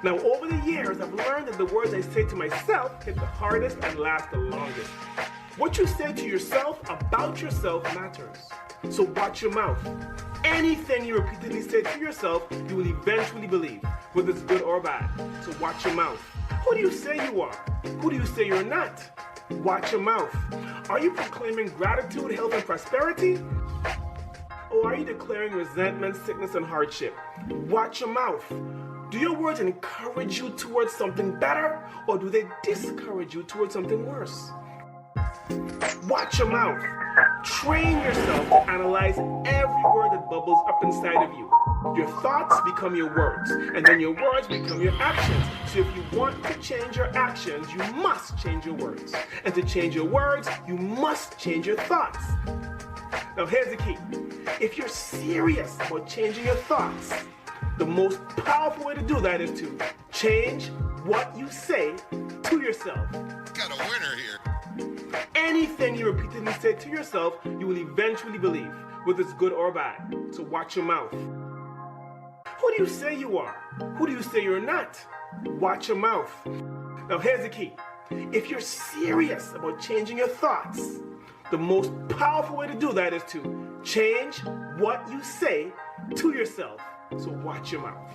Now, over the years, I've learned that the words I say to myself hit the hardest and last the longest. What you say to yourself about yourself matters. So watch your mouth. Anything you repeatedly say to yourself, you will eventually believe, whether it's good or bad. So watch your mouth. Who do you say you are? Who do you say you're not? Watch your mouth. Are you proclaiming gratitude, health, and prosperity? Or are you declaring resentment, sickness, and hardship? Watch your mouth. Do your words encourage you towards something better, or do they discourage you towards something worse? Watch your mouth. Train yourself to analyze every word that bubbles up inside of you. Your thoughts become your words, and then your words become your actions. So if you want to change your actions, you must change your words. And to change your words, you must change your thoughts. Now here's the key. If you're serious about changing your thoughts, the most powerful way to do that is to change what you say to yourself. Got a winner here. Anything you repeatedly say to yourself, you will eventually believe, whether it's good or bad. So watch your mouth. Who do you say you are? Who do you say you're not? Watch your mouth. Now here's the key. If you're serious about changing your thoughts, the most powerful way to do that is to change what you say to yourself. So watch your mouth.